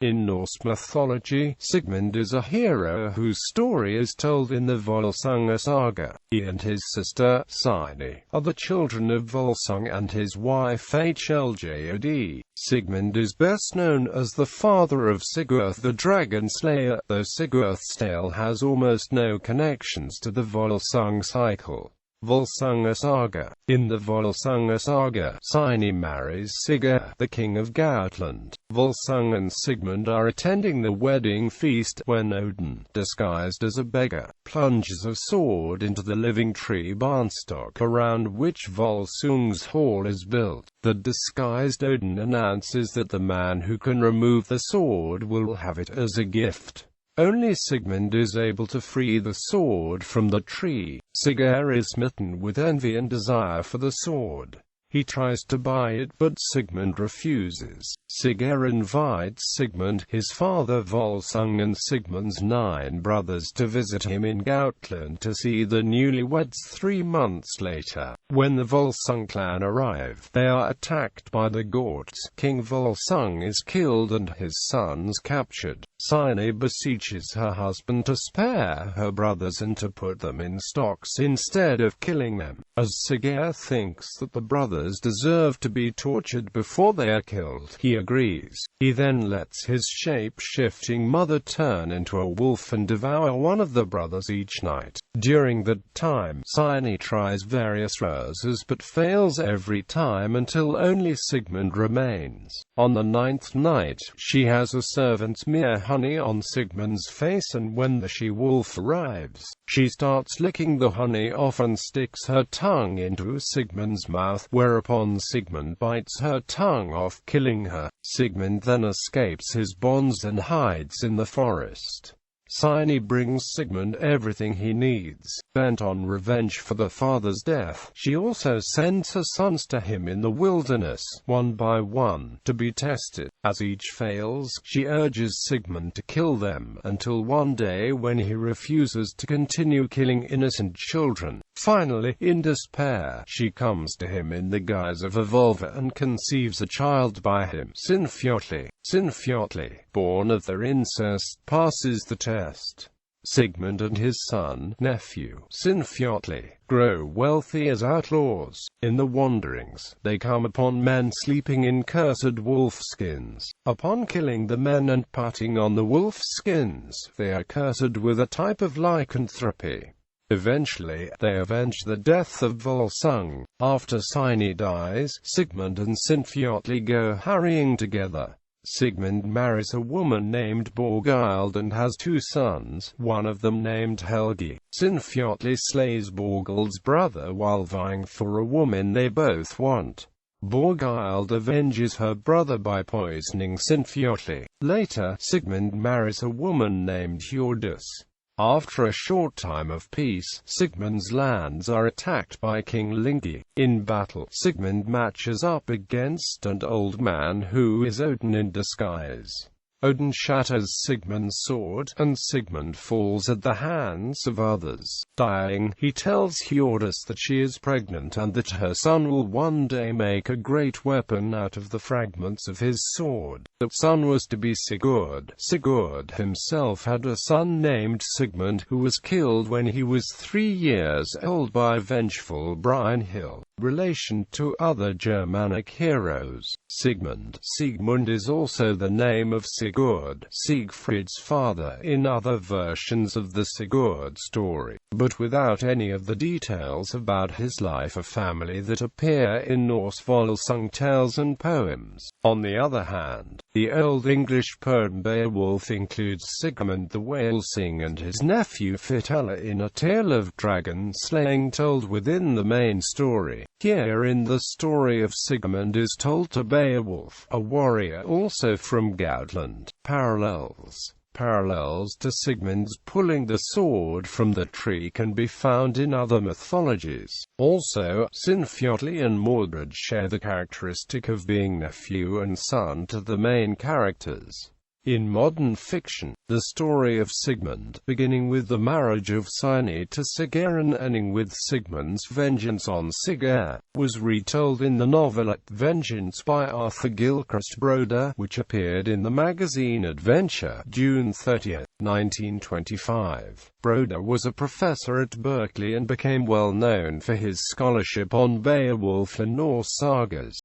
In Norse mythology, Sigmund is a hero whose story is told in the Völsunga saga. He and his sister, Signý, are the children of Völsung and his wife Hljod.Sigmund. Sigmund is best known as the father of Sigurð the dragon slayer, though Sigurð's tale has almost no connections to the Völsung cycle. Völsunga saga. In the Völsunga saga, Signý marries Sigurð, the king of Gotland. Völsung and Sigmund are attending the wedding feast when Odin, disguised as a beggar, plunges a sword into the living tree barnstalk around which Völsung's hall is built. The disguised Odin announces that the man who can remove the sword will have it as a gift. Only Sigmund is able to free the sword from the tree. Sigurð is smitten with envy and desire for the sword. He tries to buy it, but Sigmund refuses. Sigurð invites Sigmund, his father Völsung and Sigmund's 9 brothers to visit him in Gotland to see the newlyweds 3 months later. When the Völsung clan arrive, they are attacked by the Goths. King Völsung is killed and his sons captured. Signý beseeches her husband to spare her brothers and to put them in stocks instead of killing them, as Sigurð thinks that the brothers deserve to be tortured before they are killed. He agrees. He then lets his shape-shifting mother turn into a wolf and devour one of the brothers each night. During that time, Signý tries various roses but fails every time until only Sigmund remains. On the 9th night, she has a servant smear honey on Sigmund's face, and when the she-wolf arrives, she starts licking the honey off and sticks her tongue into Sigmund's mouth, whereupon Sigmund bites her tongue off, killing her. Sigmund then escapes his bonds and hides in the forest. Signý brings Sigmund everything he needs. Bent on revenge for the father's death, she also sends her sons to him in the wilderness, one by one, to be tested. As each fails, she urges Sigmund to kill them, until one day when he refuses to continue killing innocent children. Finally, in despair, she comes to him in the guise of a vulva and conceives a child by him. Sinfjotli, born of their incest, passes the test. Sigmund and his nephew, Sinfjotli, grow wealthy as outlaws. In the wanderings, they come upon men sleeping in cursed wolf skins. Upon killing the men and putting on the wolf skins, they are cursed with a type of lycanthropy. Eventually, they avenge the death of Völsung. After Signý dies, Sigmund and Sinfjotli go harrying together. Sigmund marries a woman named Borghild and has 2 sons, one of them named Helgi. Sinfjotli slays Borghild's brother while vying for a woman they both want. Borghild avenges her brother by poisoning Sinfjotli. Later, Sigmund marries a woman named Hljod. After a short time of peace, Sigmund's lands are attacked by King Lingi. In battle, Sigmund matches up against an old man who is Odin in disguise. Odin shatters Sigmund's sword, and Sigmund falls at the hands of others. Dying, he tells Hljod that she is pregnant and that her son will one day make a great weapon out of the fragments of his sword. The son was to be Sigurd. Sigurd himself had a son named Sigmund who was killed when he was 3 years old by vengeful Brynhild. Relation to other Germanic heroes. Sigmund is also the name of Sigurd, Siegfried's father, in other versions of the Sigurd story, but without any of the details about his life or family that appear in Norse Völsung tales and poems. On the other hand, the Old English poem Beowulf includes Sigmund the Whalesing and his nephew Fitela in a tale of dragon slaying told within the main story. Here in the story of Sigmund is told to Beowulf, a warrior also from Gotland. Parallels to Sigmund's pulling the sword from the tree can be found in other mythologies. Also, Sinfjotli and Mordred share the characteristic of being nephew and son to the main characters. In modern fiction, the story of Sigmund, beginning with the marriage of Signý to Sigurð and ending with Sigmund's vengeance on Sigurð, was retold in the novelette Vengeance by Arthur Gilchrist Broder, which appeared in the magazine Adventure, June 30, 1925. Broder was a professor at Berkeley and became well known for his scholarship on Beowulf and Norse sagas.